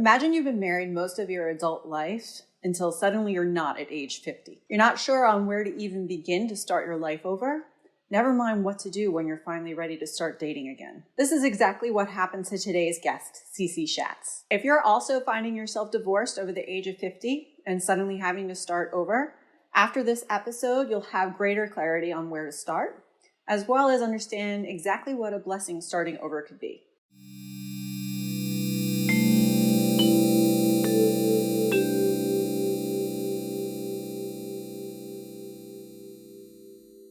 Imagine you've been married most of your adult life until suddenly you're not at age 50. You're not sure on where to even begin to start your life over. Never mind what to do when you're finally ready to start dating again. This is exactly what happened to today's guest, CeCe Shatz. If you're also finding yourself divorced over the age of 50 and suddenly having to start over, after this episode, you'll have greater clarity on where to start, as well as understand exactly what a blessing starting over could be.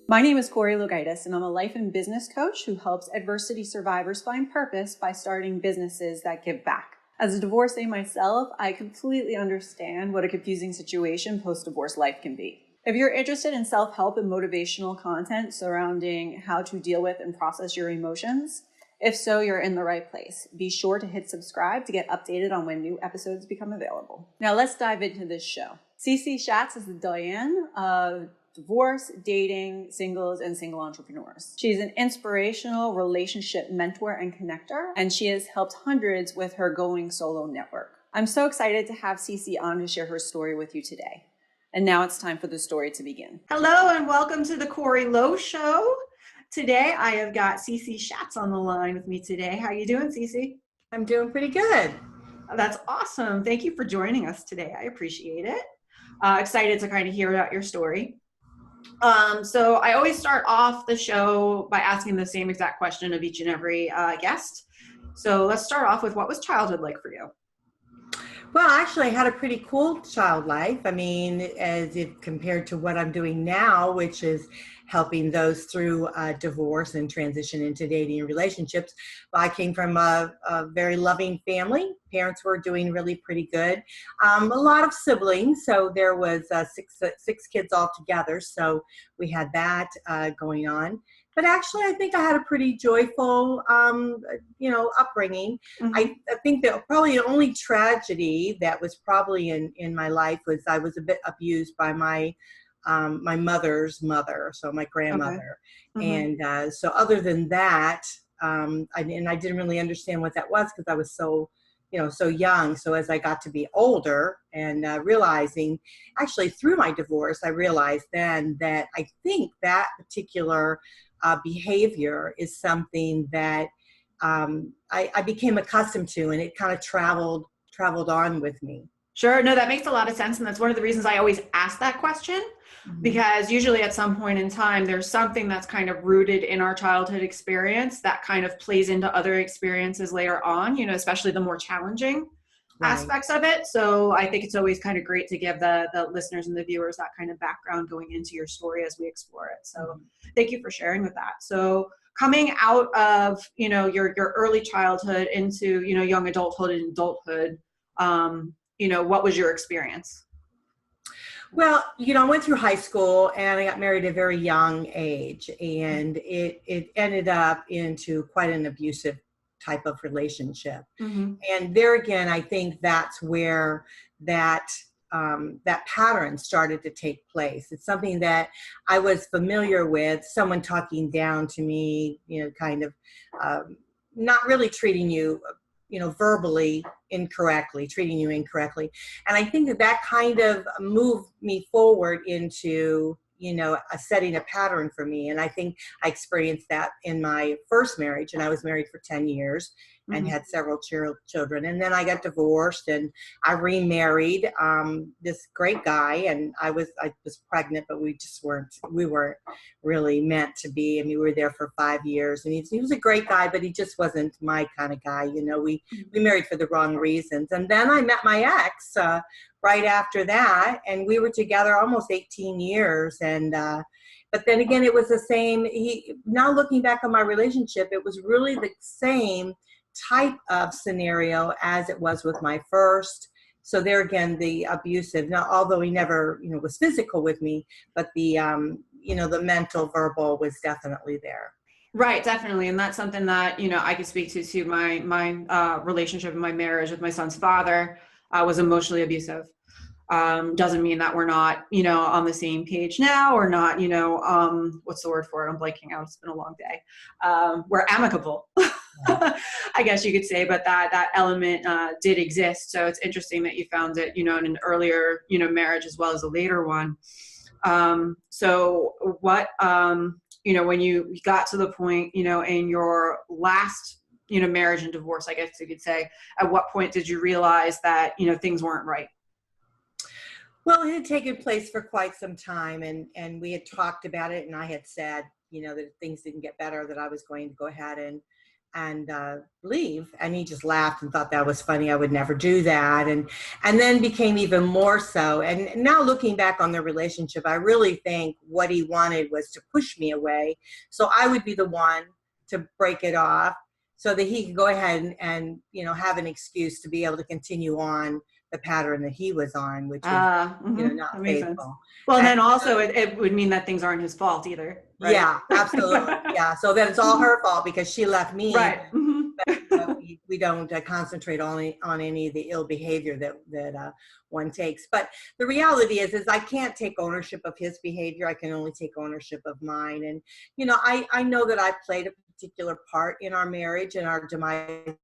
My name is Corey Logaitis, and I'm a life and business coach who helps adversity survivors find purpose by starting businesses that give back. As a divorcee myself, I completely understand what a confusing situation post-divorce life can be. If you're interested in self-help and motivational content surrounding how to deal with and process your emotions, if so, you're in the right place. Be sure to hit subscribe to get updated on when new episodes become available. Now let's dive into this show. CeCe Shatz is the Doyenne of divorce, dating, singles, and single entrepreneurs. She's an inspirational relationship mentor and connector, and she has helped hundreds with her Going Solo network. I'm so excited to have CeCe on to share her story with you today. And now it's time for the story to begin. Hello, and welcome to the Corey Lowe Show. Today, I have got CeCe Shatz on the line with me today. How you doing, CeCe? I'm doing pretty good. That's awesome. Thank you for joining us today. I appreciate it. Excited to kind of hear about your story. So I always start off the show by asking the same exact question of each and every guest. So let's start off with, what was childhood like for you? Well, actually, I had a pretty cool child life. I mean, as if compared to what I'm doing now, which is helping those through divorce and transition into dating and relationships. I came from a very loving family. Parents were doing really pretty good. A lot of siblings, so there was six kids all together. So we had that going on. But actually, I think I had a pretty joyful, upbringing. Mm-hmm. I think that probably the only tragedy that was probably in my life was I was a bit abused by my mother's mother, so my grandmother. Okay. Mm-hmm. And so other than that, I didn't really understand what that was because I was so young. So as I got to be older and realizing, actually through my divorce, I realized then that I think that particular behavior is something that I became accustomed to, and it kind of traveled on with me. Sure. No, that makes a lot of sense. And that's one of the reasons I always ask that question, mm-hmm. because usually at some point in time, there's something that's kind of rooted in our childhood experience that kind of plays into other experiences later on, especially the more challenging aspects of it. So I think it's always kind of great to give the listeners and the viewers that kind of background going into your story as we explore it. So mm-hmm. Thank you for sharing with that. So coming out of, your early childhood into, young adulthood and adulthood, what was your experience? Well, I went through high school and I got married at a very young age, and it ended up into quite an abusive type of relationship. Mm-hmm. And there again, I think that's where that pattern started to take place. It's something that I was familiar with, someone talking down to me, kind of not really treating you, verbally incorrectly, treating you incorrectly. And I think that kind of moved me forward into, setting a pattern for me. And I think I experienced that in my first marriage, and I was married for 10 years and mm-hmm. had several children. And then I got divorced and I remarried this great guy, and I was pregnant, but we weren't really meant to be. I mean, we were there for 5 years, and he was a great guy, but he just wasn't my kind of guy. We married for the wrong reasons. And then I met my ex right after that, and we were together almost 18 years. And but then again, it was the same. Now looking back on my relationship, it was really the same type of scenario as it was with my first. So there again, the abusive. Now, although he never, was physical with me, but the, the mental, verbal was definitely there. Right, definitely. And that's something that, I could speak to my relationship in my marriage with my son's father was emotionally abusive. Doesn't mean that we're not, on the same page now, or not, what's the word for it? I'm blanking out. It's been a long day. We're amicable. I guess you could say, but that element did exist. So it's interesting that you found it, in an earlier, marriage as well as a later one. So what, when you got to the point, in your last, marriage and divorce, I guess you could say, at what point did you realize that, things weren't right? Well, it had taken place for quite some time, and we had talked about it, and I had said, that if things didn't get better, that I was going to go ahead and leave. And he just laughed and thought that was funny. I would never do that. And then became even more so. And now looking back on the relationship, I really think what he wanted was to push me away, so I would be the one to break it off, so that he could go ahead and have an excuse to be able to continue on the pattern that he was on, which is not faithful. Well, and then also it would mean that things aren't his fault either, right? Yeah, absolutely. Yeah, so then it's all her fault because she left me. Right. But we don't concentrate only on any of the ill behavior that one takes. But the reality is I can't take ownership of his behavior. I can only take ownership of mine. And I know that I played a particular part in our marriage and our demise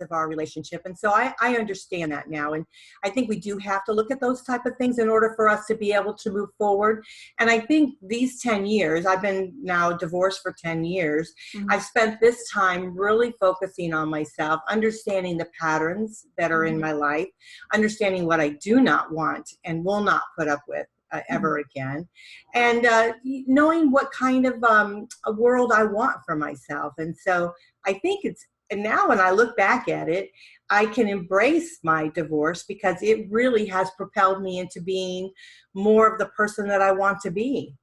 of our relationship. And so I understand that now. And I think we do have to look at those type of things in order for us to be able to move forward. And I think these 10 years, I've been now divorced for 10 years. Mm-hmm. I've spent this time really focusing on myself, understanding the patterns that are in my life, understanding what I do not want and will not put up with ever again, and knowing what kind of a world I want for myself. And so I think and now when I look back at it, I can embrace my divorce because it really has propelled me into being more of the person that I want to be.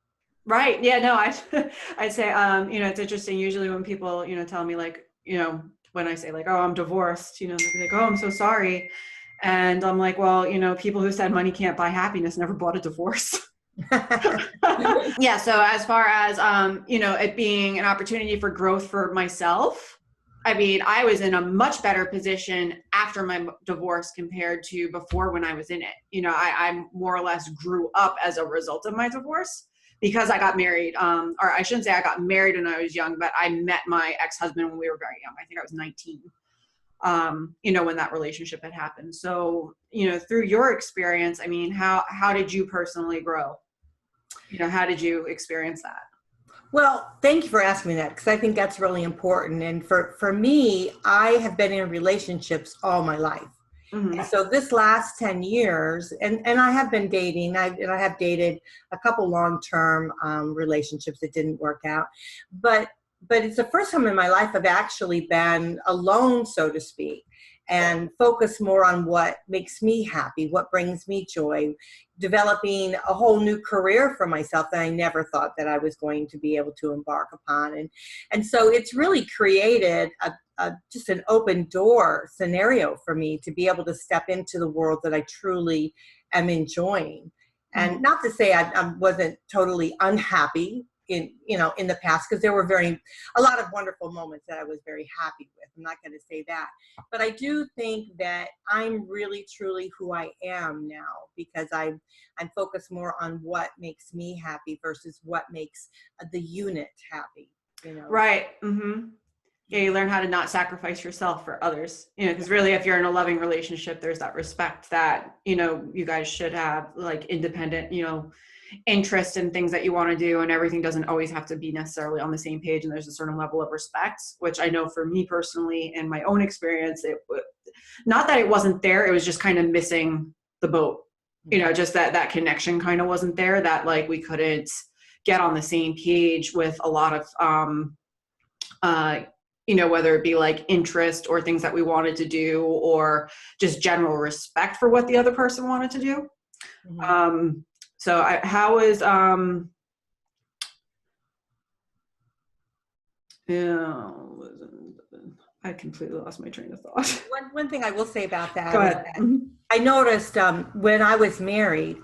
Right. Yeah, no, I'd say, it's interesting. Usually when people, tell me like, when I say like, oh, I'm divorced, they'll be like, oh, I'm so sorry. And I'm like, well, people who said money can't buy happiness never bought a divorce. Yeah. So as far as, it being an opportunity for growth for myself, I mean, I was in a much better position after my divorce compared to before when I was in it. I more or less grew up as a result of my divorce because I got married. Or I shouldn't say I got married when I was young, but I met my ex-husband when we were very young. I think I was 19, when that relationship had happened. So, through your experience, I mean, how did you personally grow? How did you experience that? Well, thank you for asking me that, because I think that's really important. And for me, I have been in relationships all my life. Mm-hmm. And so this last 10 years, and I have been dating, I have dated a couple long-term relationships that didn't work out. But it's the first time in my life I've actually been alone, so to speak, and focus more on what makes me happy, what brings me joy, developing a whole new career for myself that I never thought that I was going to be able to embark upon. And so it's really created just an open door scenario for me to be able to step into the world that I truly am enjoying. And not to say I wasn't totally unhappy in the past, because there were a lot of wonderful moments that I was very happy with. I'm not going to say that, but I do think that I'm really truly who I am now, because I'm focused more on what makes me happy versus what makes the unit happy. Right. Mm-hmm. Yeah, you learn how to not sacrifice yourself for others. Because really, if you're in a loving relationship, there's that respect that you guys should have, like independent, interest in things that you want to do, and everything doesn't always have to be necessarily on the same page, and there's a certain level of respect, which I know for me personally and my own experience, not that it wasn't there, it was just kind of missing the boat, just that connection kind of wasn't there, that like we couldn't get on the same page with a lot of whether it be like interest or things that we wanted to do, or just general respect for what the other person wanted to do. Mm-hmm. So how is, I completely lost my train of thought. One thing I will say about that, Go ahead. I noticed when I was married,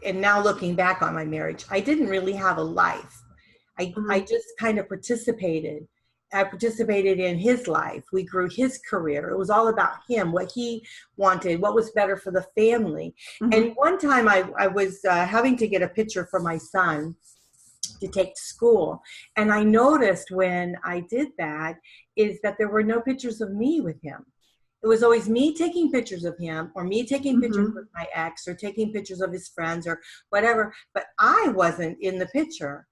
and now looking back on my marriage, I didn't really have a life. I just kind of participated. I participated in his life. We grew his career. It was all about him, what he wanted, what was better for the family. Mm-hmm. And one time I was having to get a picture for my son to take to school. And I noticed when I did that, is that there were no pictures of me with him. It was always me taking pictures of him, or me taking pictures with my ex, or taking pictures of his friends or whatever, but I wasn't in the picture.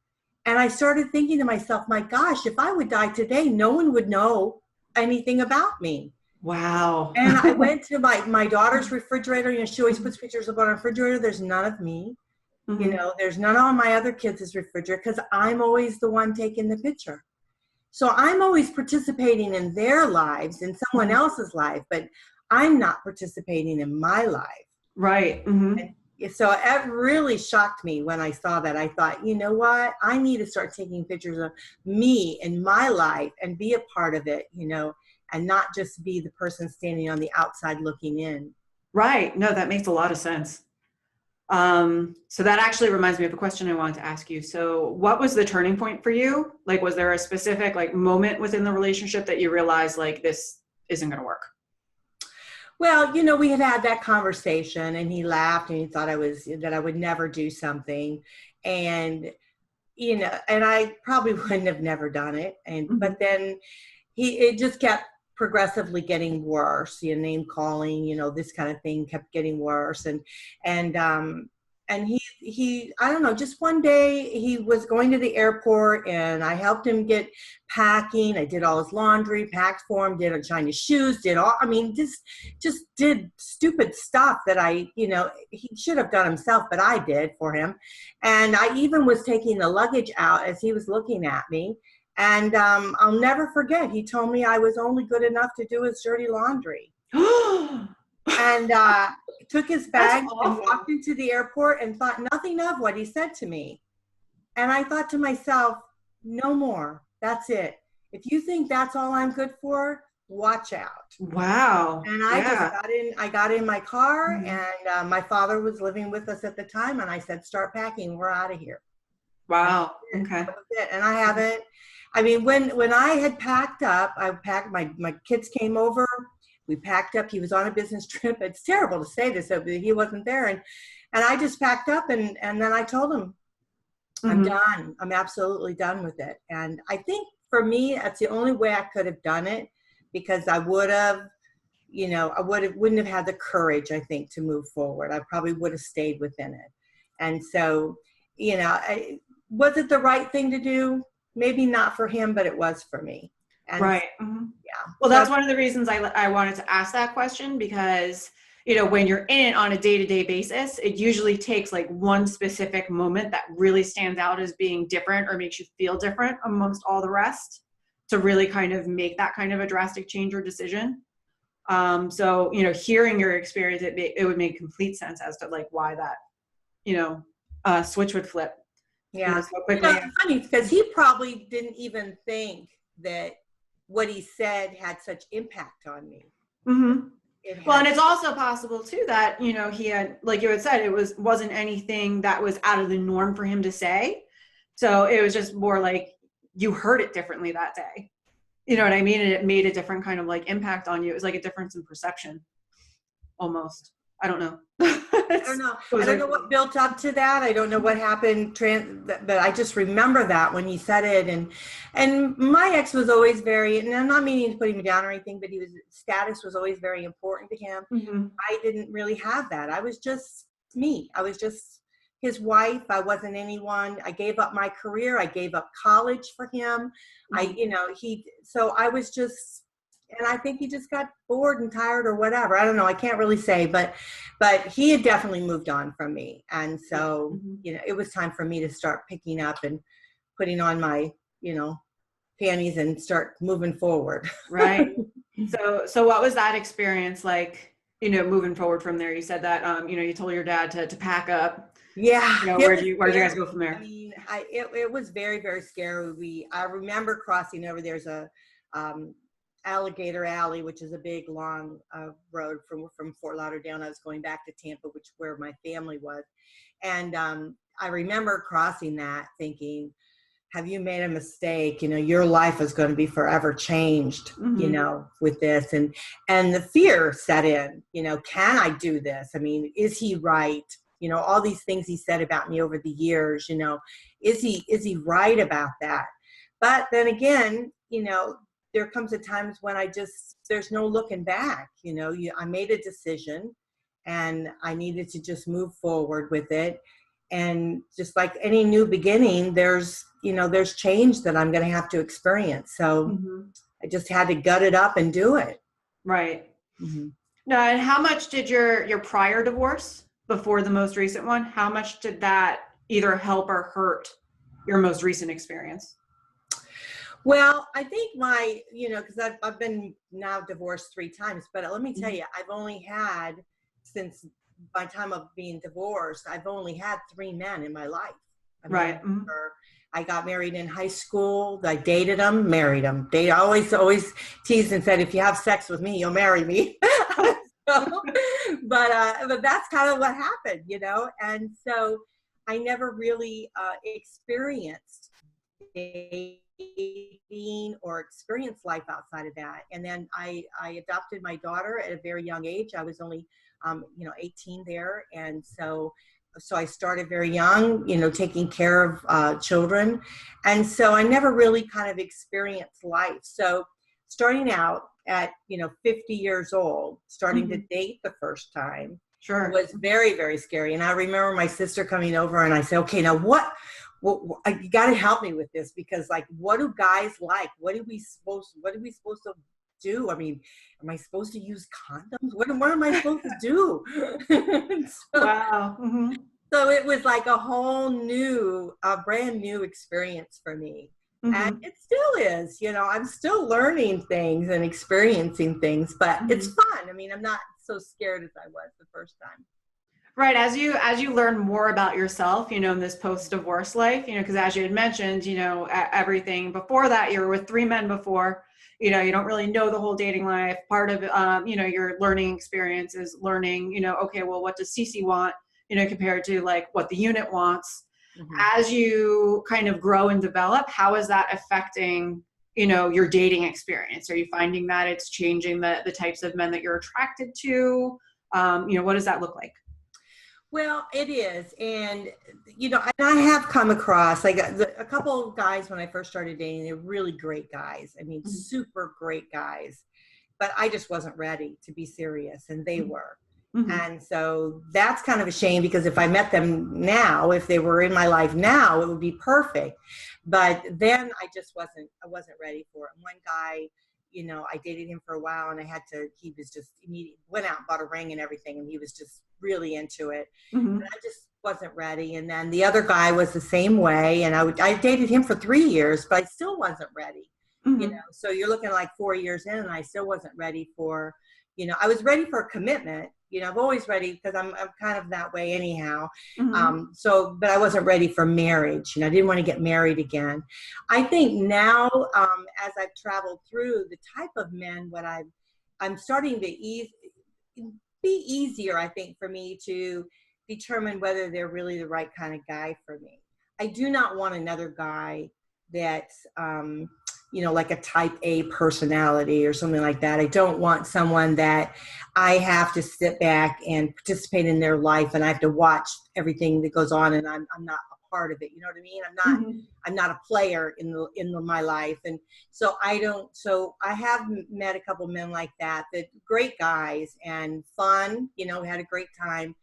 And I started thinking to myself, my gosh, if I would die today, no one would know anything about me. Wow. And I went to my daughter's refrigerator. You know, she always puts pictures up on her refrigerator. There's none of me. You know, there's none on my other kids' refrigerator because I'm always the one taking the picture. So I'm always participating in their lives, in someone else's life, but I'm not participating in my life. Right. And so it really shocked me when I saw that. I thought, you know what? I need to start taking pictures of me and my life and be a part of it, you know, and not just be the person standing on the outside looking in. Right. No, that makes a lot of sense. So that actually reminds me of a question I wanted to ask you. So what was the turning point for you? Like, was there a specific like moment within the relationship that you realized like this isn't going to work? Well, you know, we had that conversation and he laughed and he thought that I would never do something. And, you know, and I probably wouldn't have never done it. And, but then it just kept progressively getting worse, you know, name calling, you know, this kind of thing kept getting worse. And he, I don't know, just one day he was going to the airport and I helped him get packing. I did all his laundry, packed for him, did a Chinese shoes, just did stupid stuff that you know, he should have done himself, but I did for him. And I even was taking the luggage out as he was looking at me. And I'll never forget, he told me I was only good enough to do his dirty laundry. And took his bag and walked into the airport and thought nothing of what he said to me. And I thought to myself, no more. That's it. If you think that's all I'm good for, watch out. Wow. And I got in my car and my father was living with us at the time. And I said, start packing. We're out of here. Wow. Okay. That was it. And I haven't. I mean, when I had packed up, I packed, my kids came over, we packed up, he was on a business trip. It's terrible to say this, but he wasn't there. And I just packed up and then I told him, I'm done. I'm absolutely done with it. And I think for me, that's the only way I could have done it because I would have, you know, wouldn't have had the courage, I think, to move forward. I probably would have stayed within it. And so, you know, was it the right thing to do? Maybe not for him, but it was for me. And right. Yeah. Well, that's one of the reasons I wanted to ask that question because, you know, when you're in it on a day-to-day basis, it usually takes like one specific moment that really stands out as being different or makes you feel different amongst all the rest to really kind of make that kind of a drastic change or decision. So, you know, hearing your experience, it would make complete sense as to like why that, you know, switch would flip. Yeah. You know, so quickly. It's funny because he probably didn't even think that what he said had such impact on me. Well, and it's also possible too that, you know, he had, like you had said, wasn't anything that was out of the norm for him to say. So it was just more like you heard it differently that day. You know what I mean? And it made a different kind of like impact on you. It was like a difference in perception almost. I don't know. I don't know. I don't know what built up to that. I don't know what happened, but I just remember that when he said it. And my ex was always very, and I'm not meaning to put him down or anything, but status was always very important to him. I didn't really have that. I was just me. I was just his wife. I wasn't anyone. I gave up my career. I gave up college for him. So I was just, and I think he just got bored and tired or whatever. I don't know. I can't really say, but he had definitely moved on from me. And so, you know, it was time for me to start picking up and putting on my, you know, panties and start moving forward. Right. So what was that experience like, you know, moving forward from there? You said that, you know, you told your dad to pack up. Yeah. You know, where'd you guys go from there? I mean, it was very, very scary. I remember crossing over. There's a, Alligator Alley, which is a big long road from Fort Lauderdale. I was going back to Tampa, which where my family was. And I remember crossing that thinking, have you made a mistake? You know, your life is going to be forever changed, you know, with this. And the fear set in, you know, can I do this? I mean, is he right? You know, all these things he said about me over the years, you know, is he right about that? But then again, you know, there comes a times when there's no looking back. I made a decision and I needed to just move forward with it. And just like any new beginning, there's change that I'm going to have to experience. So I just had to gut it up and do it. Right. Mm-hmm. Now, and how much did your prior divorce before the most recent one, how much did that either help or hurt your most recent experience? Well, I think because I've been now divorced 3 times, but let me tell you, I've only had, since my time of being divorced, I've only had 3 men in my life. Right. I got married in high school. I dated them, married them. They always teased and said, if you have sex with me, you'll marry me. But that's kind of what happened, And so I never really experienced dating or experienced life outside of that. And then I adopted my daughter at a very young age. I was only 18 there. And so I started very young, taking care of children. And so I never really kind of experienced life. So starting out at, 50 years old, starting to date the first time was very, very scary. And I remember my sister coming over and I said, okay, now what you got to help me with this, because what do guys like? What are we supposed to do? I mean, am I supposed to use condoms? What am I supposed to do? Wow. So it was like a brand new experience for me. And it still is, I'm still learning things and experiencing things, but it's fun. I mean, I'm not so scared as I was the first time. Right. As you learn more about yourself, in this post-divorce life, because as you had mentioned, everything before that, you were with 3 men before, you don't really know the whole dating life. Part of, your learning experience is learning, okay, well, what does CeCe want, compared to what the unit wants. As you kind of grow and develop, how is that affecting, your dating experience? Are you finding that it's changing the types of men that you're attracted to? What does that look like? Well, it is. And, I have come across a couple of guys when I first started dating. They're really great guys. I mean, super great guys. But I just wasn't ready to be serious, and they were. And so that's kind of a shame, because if I met them now, if they were in my life now, it would be perfect. But then I wasn't ready for it. And one guy, I dated him for a while, and he was just immediately went out and bought a ring and everything. And he was just really into it. And I just wasn't ready. And then the other guy was the same way. And I dated him for 3 years, but I still wasn't ready. So you're looking like 4 years in, and I still wasn't ready for, I was ready for a commitment. I'm always ready, because I'm kind of that way anyhow. But I wasn't ready for marriage. I didn't want to get married again. I think now, as I've traveled through the type of men, I'm starting to be easier, I think, for me to determine whether they're really the right kind of guy for me. I do not want another guy that's, like a type A personality or something like that. I don't want someone that I have to sit back and participate in their life, and I have to watch everything that goes on, and I'm not a part of it. You know what I mean? I'm not a player in my life. And so I have met a couple men like that great guys and fun, had a great time,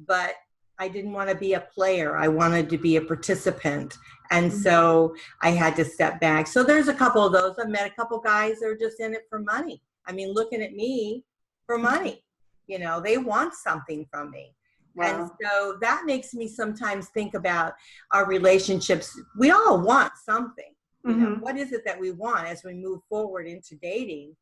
but I didn't want to be a player. I wanted to be a participant. And so I had to step back. So there's a couple of those. I've met a couple guys that are just in it for money. I mean, looking at me for money, they want something from me. Wow. And so that makes me sometimes think about our relationships. We all want something. What is it that we want as we move forward into dating?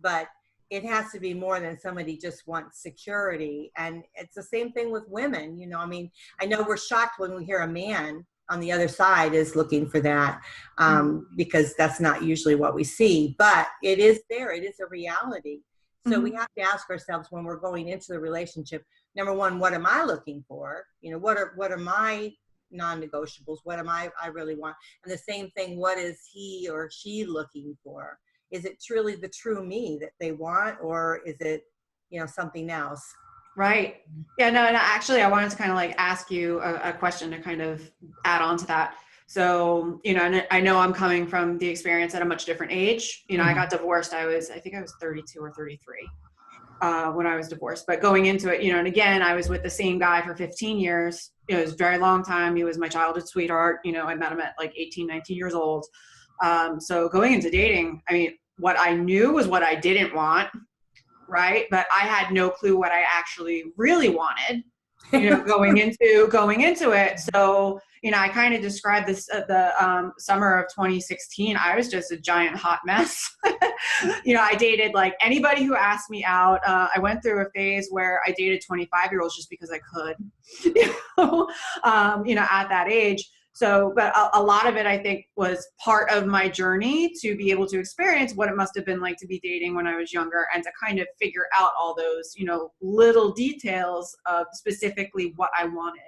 But it has to be more than somebody just wants security. And it's the same thing with women. I mean, I know we're shocked when we hear a man on the other side is looking for that, because that's not usually what we see, but it is there. It is a reality. So we have to ask ourselves, when we're going into the relationship, number one, what am I looking for? What are my non-negotiables? What am I really want? And the same thing, what is he or she looking for? Is it truly the true me that they want, or is it, something else? Right. Yeah, no, and actually I wanted to kind of ask you a question to kind of add on to that. So, and I know I'm coming from the experience at a much different age. I got divorced. I think I was 32 or 33 when I was divorced. But going into it, and again, I was with the same guy for 15 years. It was a very long time. He was my childhood sweetheart. I met him at like 18, 19 years old. So going into dating, I mean, what I knew was what I didn't want, right? But I had no clue what I actually really wanted, going into it. So, I kind of described this the summer of 2016. I was just a giant hot mess. I dated like anybody who asked me out. I went through a phase where I dated 25-year-olds just because I could, at that age. So, but a lot of it, I think, was part of my journey to be able to experience what it must have been like to be dating when I was younger, and to kind of figure out all those, little details of specifically what I wanted.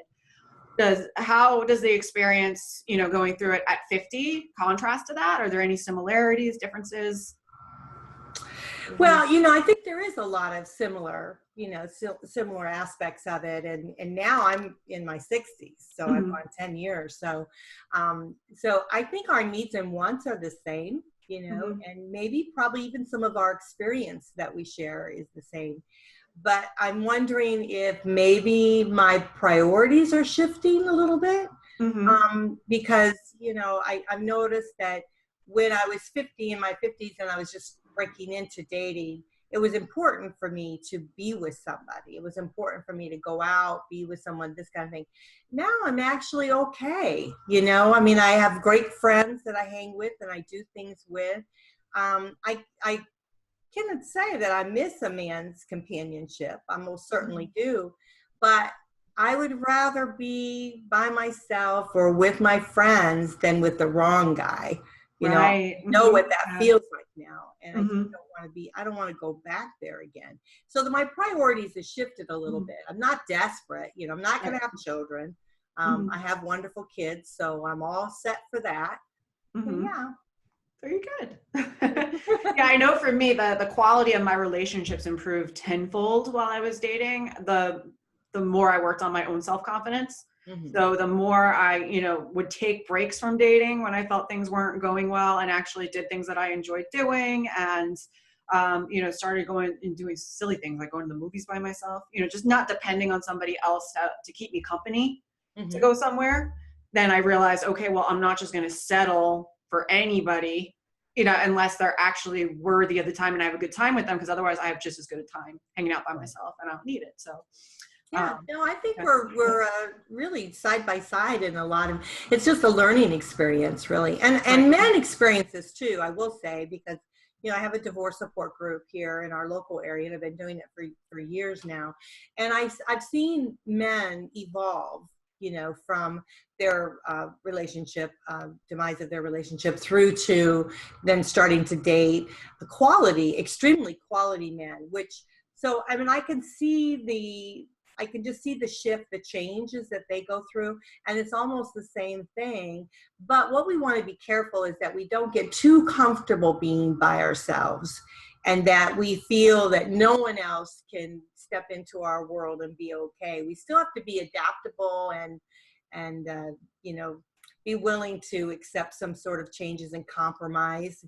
How does the experience, going through it at 50 contrast to that? Are there any similarities, differences? Well, I think there is a lot of similar aspects of it. And now I'm in my 60s, so I've gone 10 years. So I think our needs and wants are the same, and maybe probably even some of our experience that we share is the same. But I'm wondering if maybe my priorities are shifting a little bit, because, I've noticed that when I was 50 in my 50s and I was just breaking into dating, it was important for me to be with somebody. It was important for me to go out, be with someone, this kind of thing. Now I'm actually okay. I mean, I have great friends that I hang with and I do things with. I cannot say that I miss a man's companionship. I most certainly do, but I would rather be by myself or with my friends than with the wrong guy. Right. Know what that feels like now. And I don't want to go back there again. So my priorities have shifted a little bit. I'm not desperate. I'm not going to have children. I have wonderful kids, so I'm all set for that. Yeah. Very good. Yeah, I know for me, the quality of my relationships improved tenfold while I was dating. The more I worked on my own self-confidence. So the more I, would take breaks from dating when I felt things weren't going well, and actually did things that I enjoyed doing, and, started going and doing silly things like going to the movies by myself, just not depending on somebody else to keep me company to go somewhere. Then I realized, okay, well, I'm not just going to settle for anybody, unless they're actually worthy of the time and I have a good time with them, because otherwise I have just as good a time hanging out by myself and I don't need it. So yeah, no, I think we're really side by side in a lot of, it's just a learning experience, really. And men experience this too, I will say, because, I have a divorce support group here in our local area, and I've been doing it for years now. And I've seen men evolve, from their relationship, demise of their relationship, through to then starting to date extremely quality men, so, I mean, I can just see the shift, the changes that they go through, and it's almost the same thing. But what we want to be careful is that we don't get too comfortable being by ourselves, and that we feel that no one else can step into our world and be okay. We still have to be adaptable and be willing to accept some sort of changes and compromise,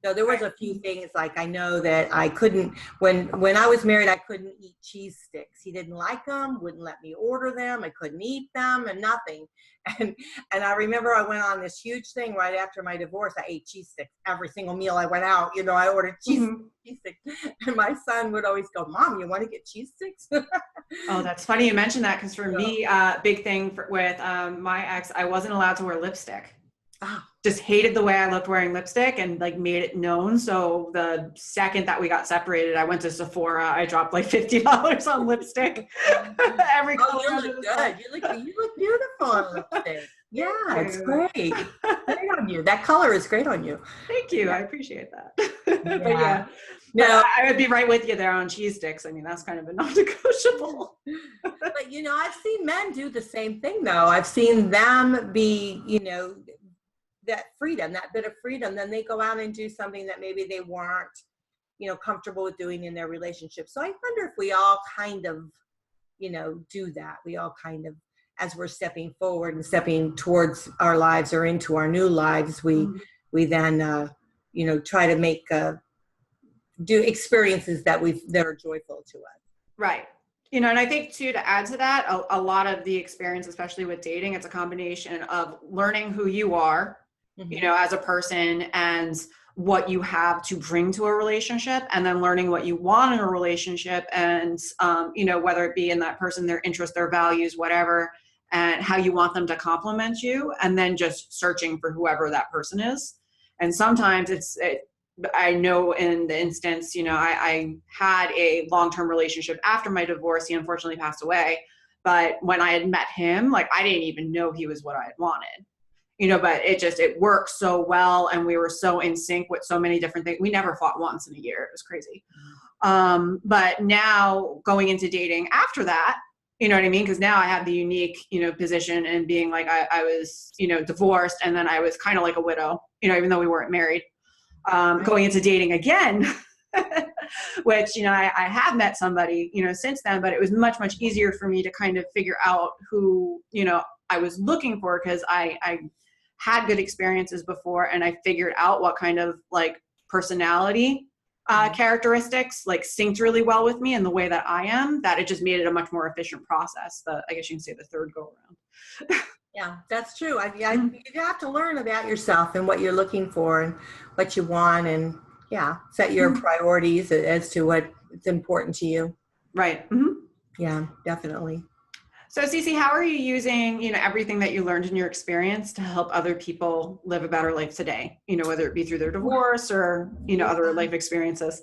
So there was a few things, like I know that I couldn't, when I was married, I couldn't eat cheese sticks. He didn't like them, wouldn't let me order them. I couldn't eat them and nothing. And I remember I went on this huge thing right after my divorce. I ate cheese sticks every single meal I went out. I ordered cheese sticks. And my son would always go, "Mom, you want to get cheese sticks?" Oh, that's funny you mentioned that, because for me, big thing with my ex, I wasn't allowed to wear lipstick. Just hated the way I looked wearing lipstick, and like made it known. So the second that we got separated, I went to Sephora. I dropped like $50 on lipstick. Every color. You look good. You look beautiful on lipstick. Yeah, it's great. Great on you. That color is great on you. Thank you. I appreciate that. But yeah. No, I would be right with you there on cheese sticks. I mean, that's kind of a non-negotiable. But I've seen men do the same thing though. I've seen them be, that freedom, that bit of freedom, then they go out and do something that maybe they weren't, comfortable with doing in their relationship. So I wonder if we all kind of, do that. We all kind of as we're stepping forward and stepping towards our lives or into our new lives, we then try to make do experiences that are joyful to us. Right. And I think too, to add to that, a lot of the experience, especially with dating, it's a combination of learning who you are, as a person and what you have to bring to a relationship, and then learning what you want in a relationship and, whether it be in that person, their interests, their values, whatever, and how you want them to complement you, and then just searching for whoever that person is. And sometimes I know in the instance, I had a long-term relationship after my divorce. He unfortunately passed away. But when I had met him, like, I didn't even know he was what I had wanted, but it worked so well. And we were so in sync with so many different things. We never fought once in a year. It was crazy. But now going into dating after that, you know what I mean? Because now I have the unique, position and being like, I was, divorced, and then I was kind of like a widow, even though we weren't married. Going into dating again, which, I have met somebody, since then, but it was much, much easier for me to kind of figure out who, I was looking for, because I had good experiences before, and I figured out what kind of like personality characteristics like synced really well with me and the way that I am, that it just made it a much more efficient process. I guess you can say the third go around. Yeah, that's true. You have to learn about yourself and what you're looking for and what you want, and set your priorities as to what's important to you. Right. Yeah, definitely. So CeCe, how are you using, everything that you learned in your experience to help other people live a better life today? Whether it be through their divorce or, other life experiences.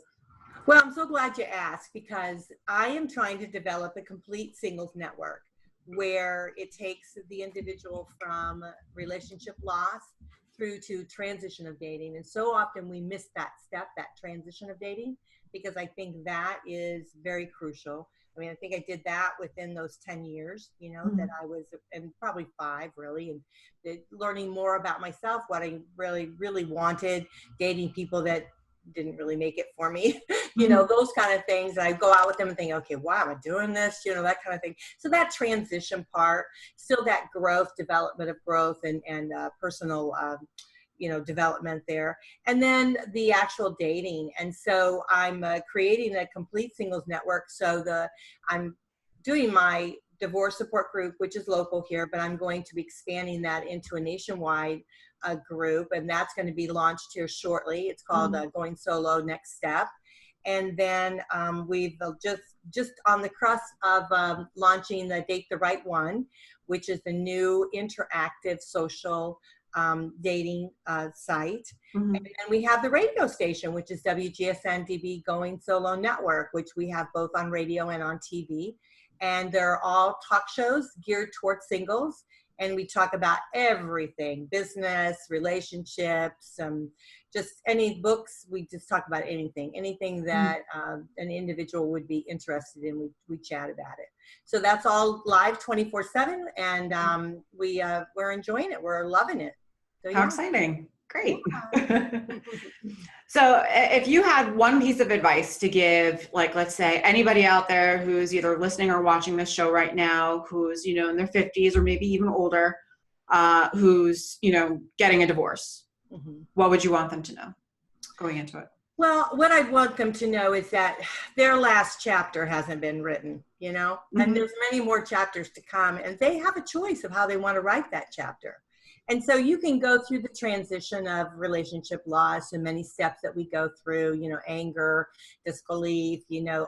Well, I'm so glad you asked, because I am trying to develop a complete singles network where it takes the individual from relationship loss through to transition of dating. And so often we miss that step, that transition of dating, because I think that is very crucial. I mean, I think I did that within those 10 years, that I was, and probably 5 really, and learning more about myself, what I really, really wanted, dating people that didn't really make it for me, those kind of things. And I go out with them and think, okay, why am I doing this? That kind of thing. So that transition part, still that development of growth and personal, development there. And then the actual dating. And so I'm creating a complete singles network. So I'm doing my divorce support group, which is local here, but I'm going to be expanding that into a nationwide group, and that's going to be launched here shortly. It's called Going Solo Next Step. And then we've just on the crust of launching the Date the Right One, which is the new interactive social dating site. And then we have the radio station, which is WGSN-DB Going Solo Network, which we have both on radio and on TV. And they're all talk shows geared towards singles. And we talk about everything, business, relationships, just any books. We just talk about anything that an individual would be interested in. We chat about it. So that's all live 24/7, and we're enjoying it. We're loving it. So, How exciting. Great. So if you had one piece of advice to give, like, let's say anybody out there who's either listening or watching this show right now, who's, in their 50s or maybe even older, who's, getting a divorce, what would you want them to know going into it? Well, what I want them to know is that their last chapter hasn't been written, and there's many more chapters to come, and they have a choice of how they want to write that chapter. And so you can go through the transition of relationship loss and many steps that we go through, anger, disbelief,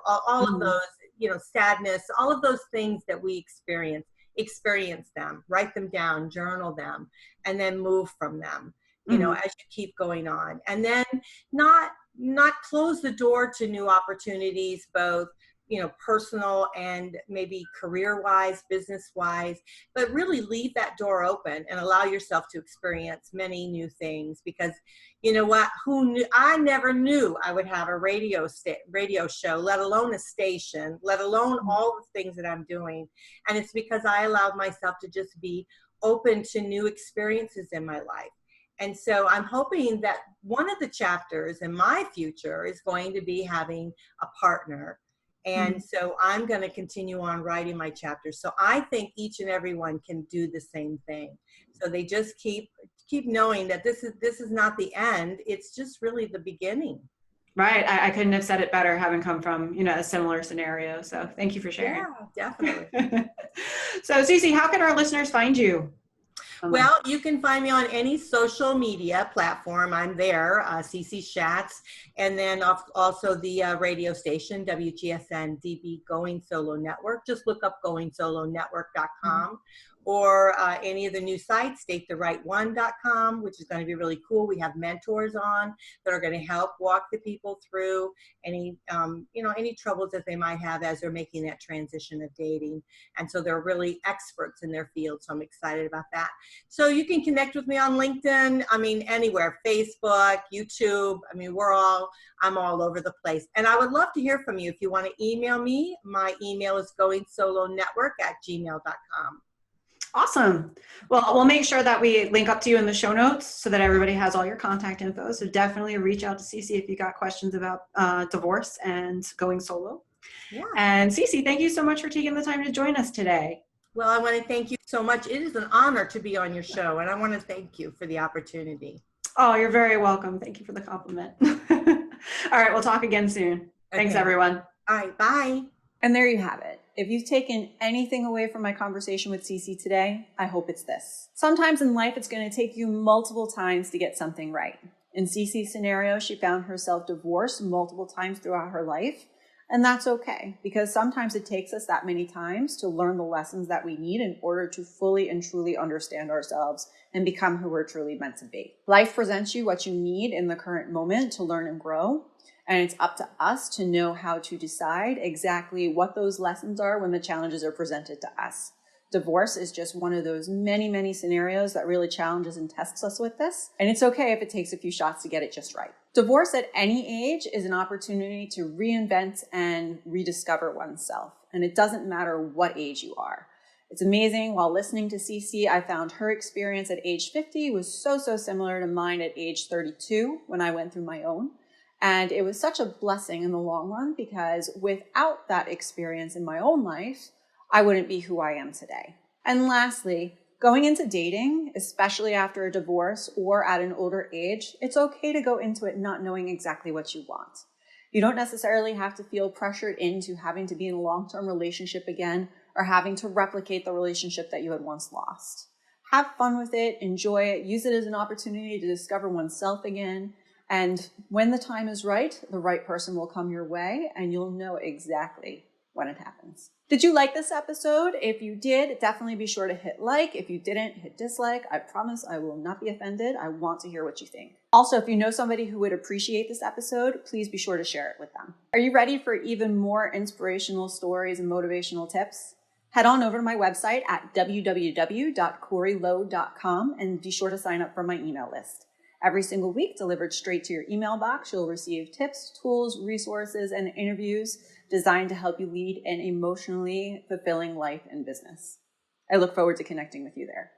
all of those, sadness, all of those things that we experience them, write them down, journal them, and then move from them, as you keep going on. And then not close the door to new opportunities, both personal and maybe career-wise, business-wise, but really leave that door open and allow yourself to experience many new things. Because you know what? Who knew? I never knew I would have a radio show, let alone a station, let alone all the things that I'm doing. And it's because I allowed myself to just be open to new experiences in my life. And so I'm hoping that one of the chapters in my future is going to be having a partner And so I'm going to continue on writing my chapters. So I think each and every one can do the same thing. So they just keep knowing that this is not the end. It's just really the beginning. Right. I couldn't have said it better, having come from, a similar scenario. So thank you for sharing. Yeah, definitely. So CeCe, how can our listeners find you? Well, you can find me on any social media platform. I'm there, CeCe Shatz, and then also the radio station, WGSN DB Going Solo Network. Just look up goingsolonetwork.com. Or any of the new sites, datetherightone.com, which is going to be really cool. We have mentors on that are going to help walk the people through any, any troubles that they might have as they're making that transition of dating. And so they're really experts in their field. So I'm excited about that. So you can connect with me on LinkedIn. I mean, anywhere, Facebook, YouTube. I mean, I'm all over the place. And I would love to hear from you. If you want to email me, my email is goingsolonetwork@gmail.com. Awesome. Well, we'll make sure that we link up to you in the show notes so that everybody has all your contact info. So definitely reach out to CeCe if you got questions about divorce and going solo. Yeah. And CeCe, thank you so much for taking the time to join us today. Well, I want to thank you so much. It is an honor to be on your show, and I want to thank you for the opportunity. Oh, you're very welcome. Thank you for the compliment. All right, we'll talk again soon. Okay. Thanks, everyone. All right, bye. And there you have it. If you've taken anything away from my conversation with CeCe today, I hope it's this. Sometimes in life, it's going to take you multiple times to get something right. In CeCe's scenario, she found herself divorced multiple times throughout her life. And that's okay, because sometimes it takes us that many times to learn the lessons that we need in order to fully and truly understand ourselves and become who we're truly meant to be. Life presents you what you need in the current moment to learn and grow. And it's up to us to know how to decide exactly what those lessons are when the challenges are presented to us. Divorce is just one of those many, many scenarios that really challenges and tests us with this. And it's okay if it takes a few shots to get it just right. Divorce at any age is an opportunity to reinvent and rediscover oneself. And it doesn't matter what age you are. It's amazing. While listening to CeCe, I found her experience at age 50 was so similar to mine at age 32 when I went through my own. And it was such a blessing in the long run, because without that experience in my own life, I wouldn't be who I am today. And lastly, going into dating, especially after a divorce or at an older age, it's okay to go into it not knowing exactly what you want. You don't necessarily have to feel pressured into having to be in a long-term relationship again or having to replicate the relationship that you had once lost. Have fun with it, enjoy it, use it as an opportunity to discover oneself again. And when the time is right, the right person will come your way and you'll know exactly when it happens. Did you like this episode? If you did, definitely be sure to hit like. If you didn't, hit dislike. I promise I will not be offended. I want to hear what you think. Also, if you know somebody who would appreciate this episode, please be sure to share it with them. Are you ready for even more inspirational stories and motivational tips? Head on over to my website at www.corylowe.com and be sure to sign up for my email list. Every single week, delivered straight to your email box, you'll receive tips, tools, resources, and interviews designed to help you lead an emotionally fulfilling life and business. I look forward to connecting with you there.